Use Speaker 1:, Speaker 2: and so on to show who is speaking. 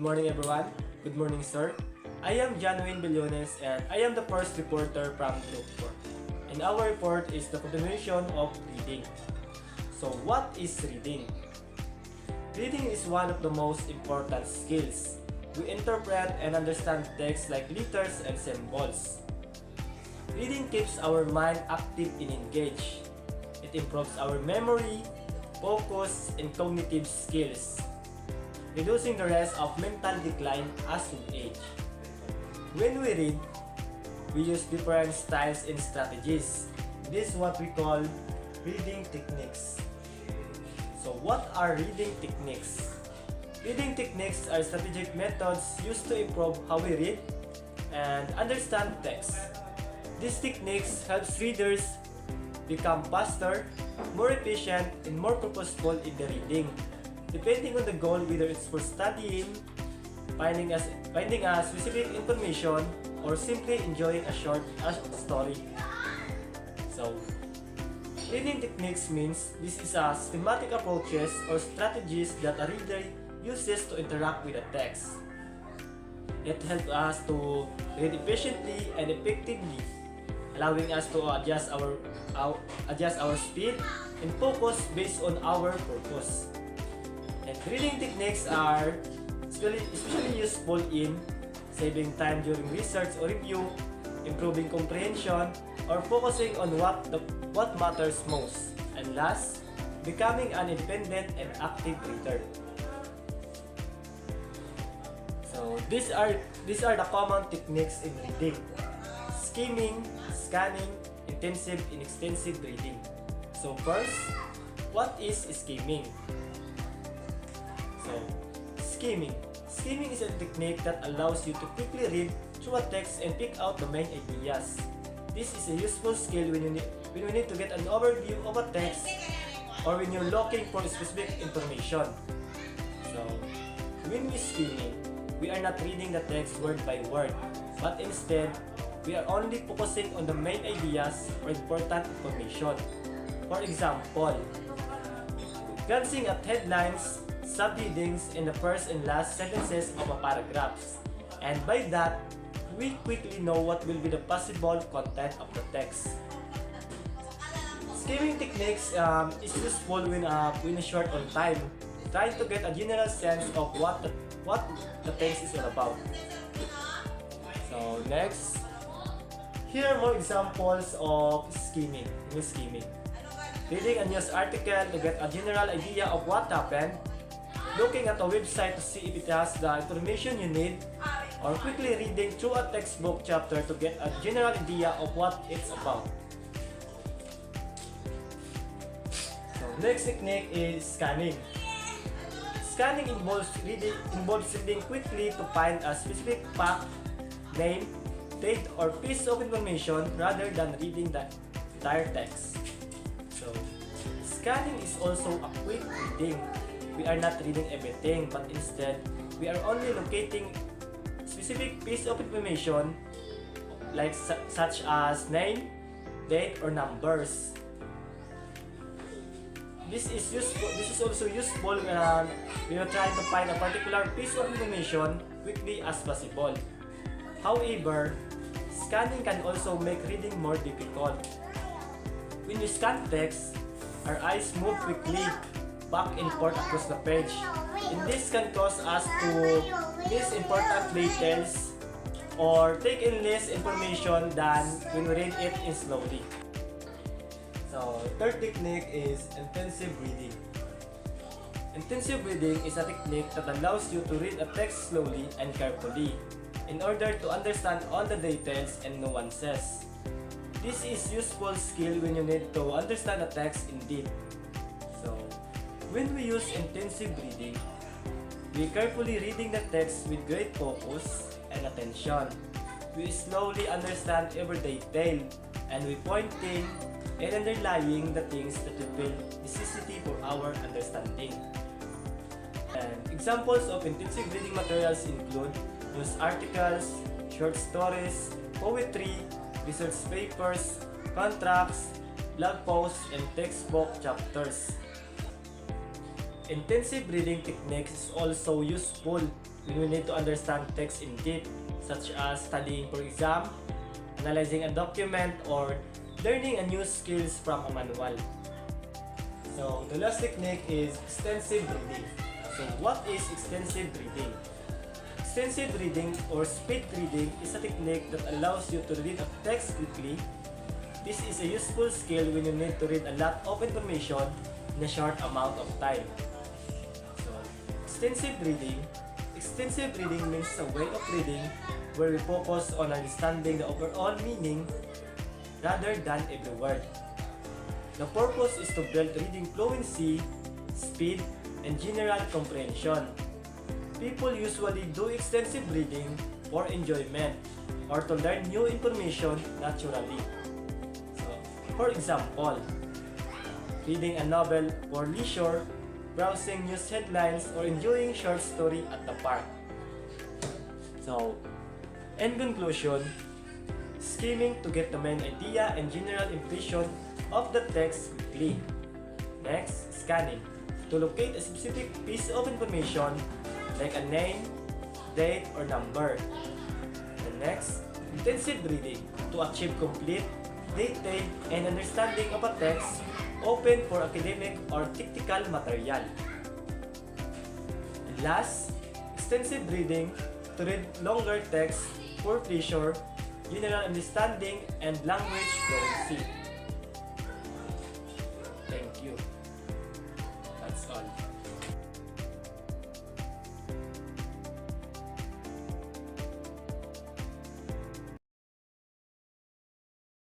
Speaker 1: morning everyone. Good morning sir. I am Billones and I am the first reporter from Group 4. And our report is the continuation of reading. So what is reading? Reading is one of the most important skills. We interpret and understand text like letters and symbols. Reading keeps our mind active and engaged. It improves our memory, focus, and cognitive skills, reducing the risk of mental decline as we age. When we read, we use different styles and strategies. This is what we call reading techniques. So what are reading techniques? Reading techniques are strategic methods used to improve how we read and understand text. These techniques help readers become faster, more efficient, and more purposeful in the reading, depending on the goal, whether it's for studying, finding a specific information, or simply enjoying a short story. So, reading techniques means this is a systematic approaches or strategies that a reader uses to interact with a text. It helps us to read efficiently and effectively, allowing us to adjust our speed and focus based on our purpose. And reading techniques are especially useful in saving time during research or review, improving comprehension, or focusing on what matters most, and last, becoming an independent and active reader. So these are the common techniques in reading: skimming, scanning, intensive and extensive reading. So first, what is skimming? So, skimming is a technique that allows you to quickly read through a text and pick out the main ideas. This is a useful skill when you need to get an overview of a text or when you're looking for specific information. So, when we skimming, we are not reading the text word by word, but instead, we are only focusing on the main ideas or important information. For example, glancing at headlines, subheadings, and the first and last sentences of a paragraph. And by that, we quickly know what will be the possible content of the text. Skimming techniques is useful when short on time, trying to get a general sense of what the text is all about. So next, here are more examples of skimming. Reading a news article to get a general idea of what happened, looking at a website to see if it has the information you need, or quickly reading through a textbook chapter to get a general idea of what it's about. So next technique is scanning. Scanning involves reading quickly to find a specific fact, name, date, or piece of information rather than reading the entire text. So, scanning is also a quick reading. We are not reading everything, but instead, we are only locating specific piece of information like such as name, date, or numbers. This is also useful when you're trying to find a particular piece of information quickly as possible. However, scanning can also make reading more difficult. When we scan text, our eyes move quickly back and forth across the page, and this can cause us to miss important details or take in less information than when we read it in slowly. So, third technique is intensive reading. Intensive reading is a technique that allows you to read a text slowly and carefully in order to understand all the details and nuances. This is useful skill when you need to understand a text in depth. So, when we use intensive reading, we carefully reading the text with great focus and attention. We slowly understand every detail, and we pointing and underlying the things that we feel necessity for our understanding. And examples of intensive reading materials include news articles, short stories, poetry, research papers, contracts, blog posts, and textbook chapters. Intensive reading techniques is also useful when we need to understand text in depth, such as studying for exam, analyzing a document, or learning a new skills from a manual. So the last technique is extensive reading. So what is extensive reading? Extensive reading or speed reading is a technique that allows you to read a text quickly. This is a useful skill when you need to read a lot of information in a short amount of time. So, extensive reading means a way of reading where we focus on understanding the overall meaning rather than every word. The purpose is to build reading fluency, speed, and general comprehension. People usually do extensive reading for enjoyment or to learn new information naturally. So, for example, reading a novel for leisure, browsing news headlines, or enjoying short story at the park. So, in conclusion, skimming to get the main idea and general impression of the text quickly. Next, scanning to locate a specific piece of information like a name, date, or number. And next, intensive reading to achieve complete, detailed, and understanding of a text open for academic or technical material. And last, extensive reading to read longer text for pleasure, general understanding, and language fluency.